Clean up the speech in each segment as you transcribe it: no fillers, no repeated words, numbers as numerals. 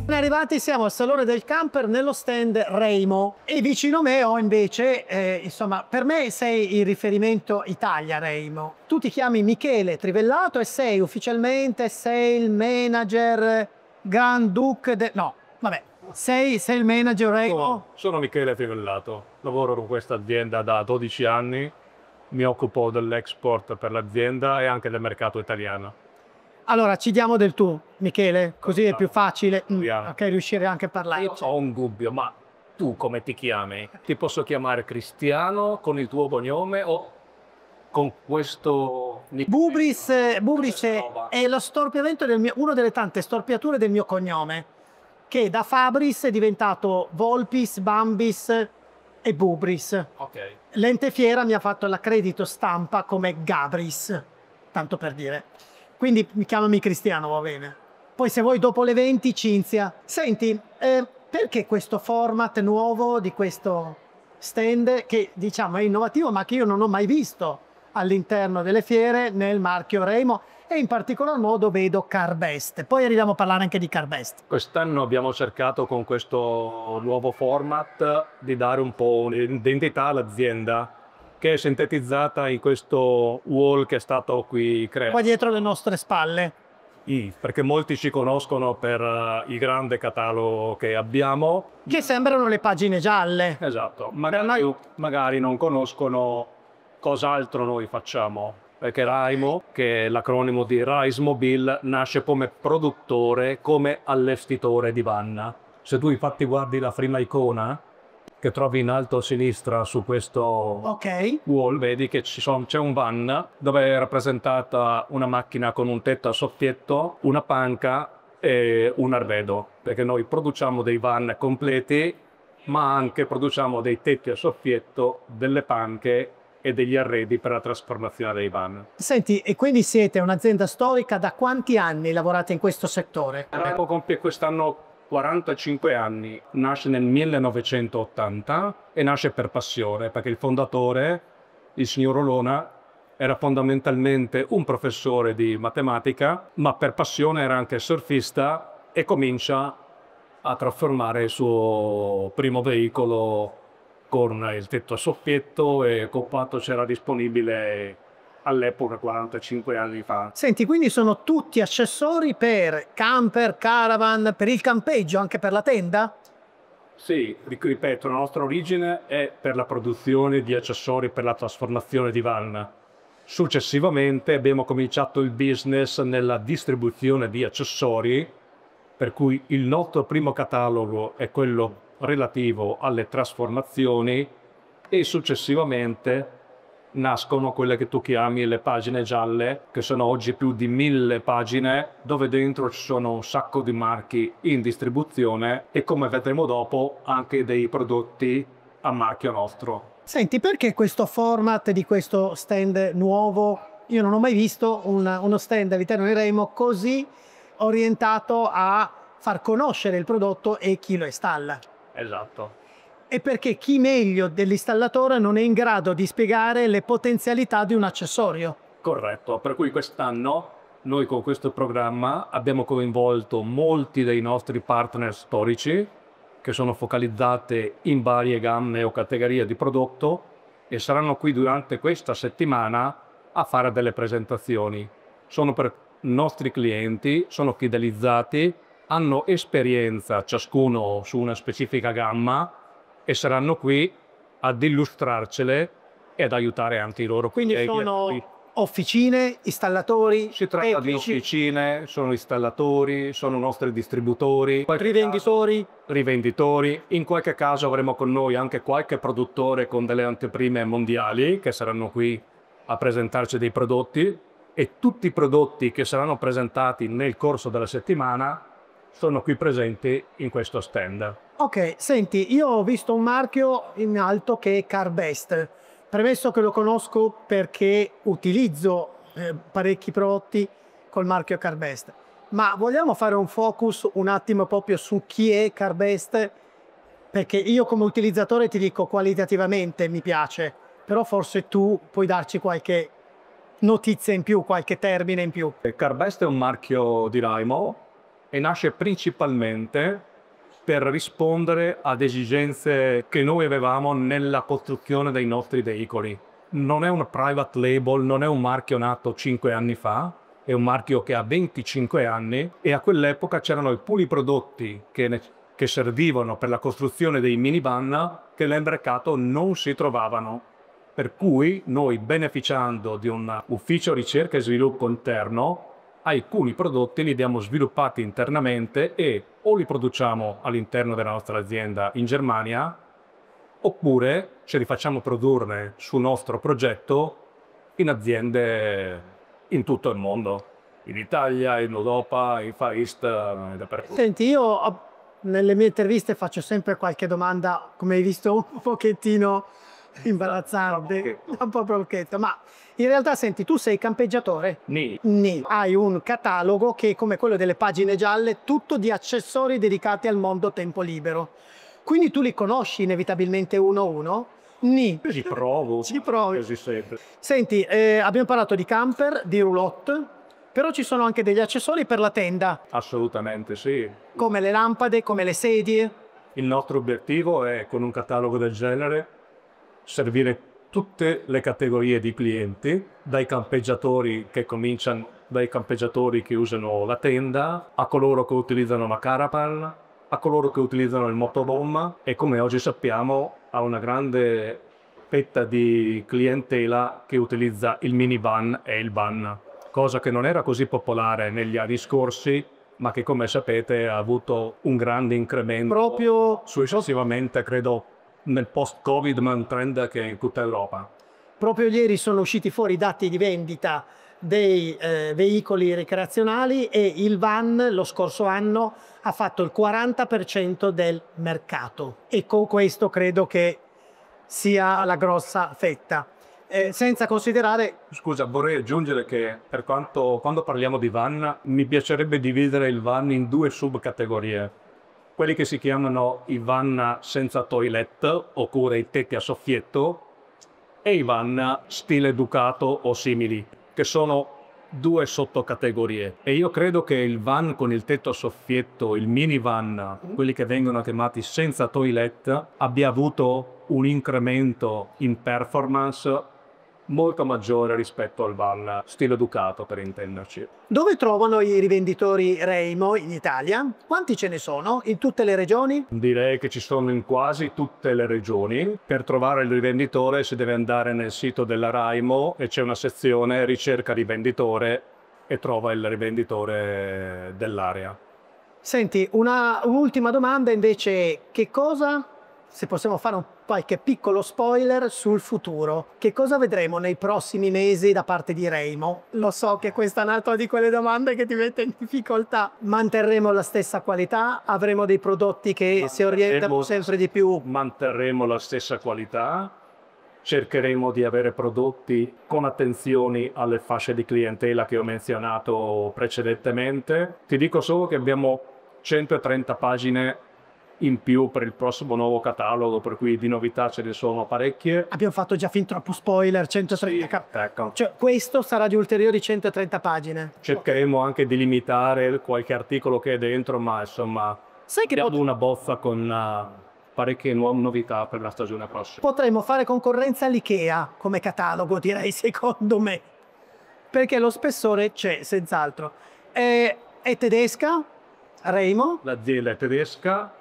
Ben arrivati, siamo al Salone del Camper nello stand Remo e vicino a me ho invece, insomma, per me sei il riferimento Italia Remo. Tu ti chiami Michele Trivellato e sei ufficialmente il manager Grand Duke no, vabbè, sei il manager Remo. Sono Michele Trivellato, lavoro con questa azienda da 12 anni, mi occupo dell'export per l'azienda e anche del mercato italiano. Allora, ci diamo del tu, Michele, così è più facile, Proviamo. ok, riuscire anche a parlare. Io ho un dubbio, ma tu come ti chiami? Ti posso chiamare Cristiano con il tuo cognome o con questo Bubris è lo storpiamento una delle tante storpiature del mio cognome, che da Fabris è diventato Volpis, Bambis e Bubris. Ok. L'ente fiera mi ha fatto l'accredito stampa come Gabris, tanto per dire. Quindi chiamami Cristiano, va bene. Poi se vuoi dopo le 20, Cinzia. Senti, perché questo format nuovo di questo stand, che diciamo è innovativo, ma che io non ho mai visto all'interno delle fiere nel marchio Remo, e in particolar modo vedo Carbest. Poi arriviamo a parlare anche di Carbest. Quest'anno abbiamo cercato con questo nuovo format di dare un po' un'identità all'azienda, che è sintetizzata in questo wall che è stato qui creato. Qua dietro le nostre spalle. Perché molti ci conoscono per il grande catalogo che abbiamo. Che sembrano le pagine gialle. Esatto, magari non conoscono cos'altro noi facciamo. Perché Raimo, che è l'acronimo di Raismobil, nasce come produttore, come allestitore di van. Se tu infatti guardi la prima icona, che trovi in alto a sinistra su questo wall, vedi che c'è un van dove è rappresentata una macchina con un tetto a soffietto, una panca e un arredo, perché noi produciamo dei van completi, ma anche produciamo dei tetti a soffietto, delle panche e degli arredi per la trasformazione dei van. Senti, e quindi siete un'azienda storica, da quanti anni lavorate in questo settore? Remo compie quest'anno 45 anni, nasce nel 1980 e nasce per passione, perché il fondatore, il signor Olona, era fondamentalmente un professore di matematica, ma per passione era anche surfista e comincia a trasformare il suo primo veicolo con il tetto a soffietto, e Coppato c'era disponibile all'epoca 45 anni fa. Senti, quindi sono tutti accessori per camper, caravan, per il campeggio, anche per la tenda? Sì, ripeto, la nostra origine è per la produzione di accessori per la trasformazione di van. Successivamente abbiamo cominciato il business nella distribuzione di accessori, per cui il nostro primo catalogo è quello relativo alle trasformazioni e successivamente nascono quelle che tu chiami le pagine gialle, che sono oggi più di 1000 pagine, dove dentro ci sono un sacco di marchi in distribuzione e, come vedremo dopo, anche dei prodotti a marchio nostro. Senti, perché questo format di questo stand nuovo? Io non ho mai visto uno stand all'interno di Remo così orientato a far conoscere il prodotto e chi lo installa. Esatto. E perché chi meglio dell'installatore non è in grado di spiegare le potenzialità di un accessorio. Corretto, per cui quest'anno noi con questo programma abbiamo coinvolto molti dei nostri partner storici che sono focalizzati in varie gamme o categorie di prodotto e saranno qui durante questa settimana a fare delle presentazioni. Sono per nostri clienti, sono fidelizzati, hanno esperienza ciascuno su una specifica gamma e saranno qui ad illustrarcele e ad aiutare anche i loro clienti. Quindi sono officine, installatori? Si tratta di officine, sono installatori, sono nostri distributori, rivenditori. In qualche caso avremo con noi anche qualche produttore con delle anteprime mondiali che saranno qui a presentarci dei prodotti, e tutti i prodotti che saranno presentati nel corso della settimana sono qui presenti in questo stand. Ok, senti, io ho visto un marchio in alto che è Carbest. Premesso che lo conosco perché utilizzo parecchi prodotti col marchio Carbest, ma vogliamo fare un focus un attimo proprio su chi è Carbest? Perché io come utilizzatore ti dico qualitativamente mi piace, però forse tu puoi darci qualche notizia in più, qualche termine in più. Carbest è un marchio di Raimo e nasce principalmente per rispondere ad esigenze che noi avevamo nella costruzione dei nostri veicoli. Non è un private label, non è un marchio nato 5 anni fa, è un marchio che ha 25 anni e a quell'epoca c'erano alcuni prodotti che servivano per la costruzione dei minivan che nel mercato non si trovavano. Per cui noi, beneficiando di un ufficio ricerca e sviluppo interno, alcuni prodotti li abbiamo sviluppati internamente e o li produciamo all'interno della nostra azienda in Germania, oppure ce li facciamo produrre sul nostro progetto in aziende in tutto il mondo, in Italia, in Europa, in Far East, dappertutto. Senti, io nelle mie interviste faccio sempre qualche domanda, come hai visto, un pochettino imbarazzante, un po' provocato, ma in realtà senti, tu sei campeggiatore? Nì. Hai un catalogo che è come quello delle pagine gialle, tutto di accessori dedicati al mondo tempo libero. Quindi tu li conosci inevitabilmente uno a uno? Nì. Ci provo. Ci provi. Quasi sempre. Senti, abbiamo parlato di camper, di roulotte, però ci sono anche degli accessori per la tenda, Assolutamente sì. come le lampade, come le sedie. Il nostro obiettivo è, con un catalogo del genere, servire tutte le categorie di clienti, dai campeggiatori che usano la tenda, a coloro che utilizzano la caravan, a coloro che utilizzano il motorhome e, come oggi sappiamo, a una grande fetta di clientela che utilizza il minivan e il van, cosa che non era così popolare negli anni scorsi, ma che, come sapete, ha avuto un grande incremento Proprio successivamente, credo, nel post-Covid, ma un trend che è in tutta Europa. Proprio ieri sono usciti fuori i dati di vendita dei veicoli ricreazionali e il van lo scorso anno ha fatto il 40% del mercato e con questo credo che sia la grossa fetta. Senza considerare... Scusa, vorrei aggiungere che quando parliamo di van, mi piacerebbe dividere il van in due subcategorie. Quelli che si chiamano i van senza toilet, oppure i tetti a soffietto, e i van stile Ducato o simili, che sono due sottocategorie. E io credo che il van con il tetto a soffietto, il minivan, quelli che vengono chiamati senza toilet, abbia avuto un incremento in performance molto maggiore rispetto al van stile Ducato, per intenderci. Dove trovano i rivenditori Raymo in Italia? Quanti ce ne sono? In tutte le regioni? Direi che ci sono in quasi tutte le regioni. Per trovare il rivenditore si deve andare nel sito della Raymo e c'è una sezione ricerca rivenditore e trova il rivenditore dell'area. Senti, un'ultima domanda invece è che cosa, se possiamo fare qualche piccolo spoiler sul futuro, che cosa vedremo nei prossimi mesi da parte di Raymo? Lo so che questa è un'altra di quelle domande che ti mette in difficoltà. Manterremo la stessa qualità? Avremo dei prodotti che si orientano sempre di più? Manterremo la stessa qualità, cercheremo di avere prodotti con attenzioni alle fasce di clientela che ho menzionato precedentemente. Ti dico solo che abbiamo 130 pagine in più per il prossimo nuovo catalogo, per cui di novità ce ne sono parecchie. Abbiamo fatto già fin troppo spoiler, 130. Sì, ecco. Cioè, questo sarà di ulteriori 130 pagine. Cercheremo anche di limitare qualche articolo che è dentro, ma insomma, Sai che abbiamo una bozza con parecchie novità per la stagione prossima. potremmo fare concorrenza all'IKEA come catalogo, direi, secondo me. Perché lo spessore c'è, senz'altro. È tedesca, Raymo. L'azienda è tedesca,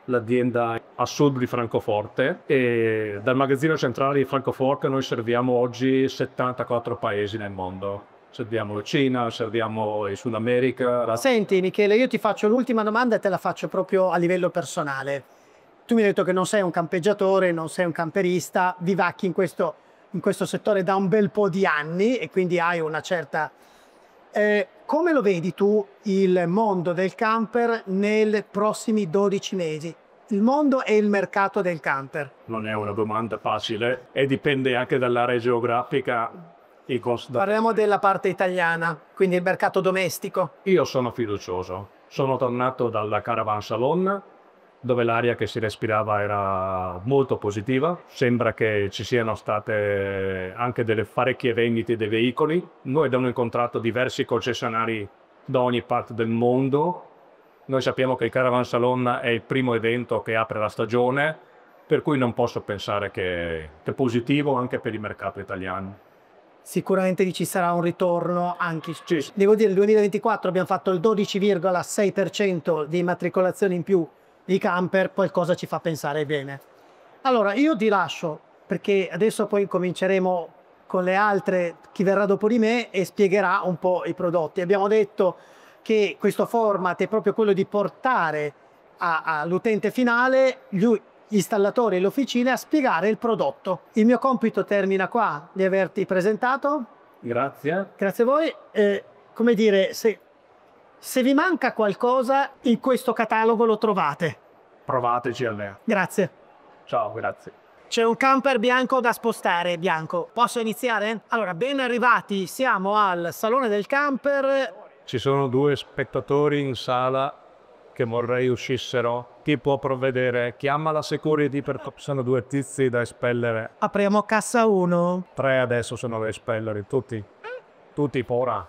l'azienda a sud di Francoforte, e dal magazzino centrale di Francoforte noi serviamo oggi 74 paesi nel mondo. Serviamo la Cina, serviamo il Sud America. Senti Michele, io ti faccio l'ultima domanda e te la faccio proprio a livello personale. Tu mi hai detto che non sei un campeggiatore, non sei un camperista, vivacchi in questo settore da un bel po' di anni e quindi hai una certa... come lo vedi tu il mondo del camper nei prossimi 12 mesi? Il mondo e il mercato del camper. Non è una domanda facile e dipende anche dall'area geografica. Parliamo della parte italiana, quindi il mercato domestico. Io sono fiducioso. Sono tornato dalla Caravan Salon, dove l'aria che si respirava era molto positiva. Sembra che ci siano state anche delle parecchie vendite dei veicoli. Noi abbiamo incontrato diversi concessionari da ogni parte del mondo Noi sappiamo che il Caravan Salon è il primo evento che apre la stagione, per cui non posso pensare che è positivo anche per il mercato italiano. Sicuramente ci sarà un ritorno anche. Sì. Devo dire, nel 2024 abbiamo fatto il 12,6% di immatricolazioni in più di camper, qualcosa ci fa pensare bene. Allora, io ti lascio, perché adesso poi cominceremo con le altre, chi verrà dopo di me, e spiegherà un po' i prodotti. Abbiamo detto che questo format è proprio quello di portare all'utente finale gli installatori e le officine a spiegare il prodotto. Il mio compito termina qua di averti presentato. Grazie. Grazie a voi. Come dire, se vi manca qualcosa, in questo catalogo lo trovate. Provateci a me. Grazie. Ciao, grazie. C'è un camper bianco da spostare, bianco. Posso iniziare? Allora, ben arrivati, siamo al Salone del Camper. Ci sono 2 spettatori in sala che vorrei uscissero. Chi può provvedere? Chiama la security perché sono 2 tizi da espellere. Apriamo cassa 1. 3 adesso sono da espellere, tutti ora.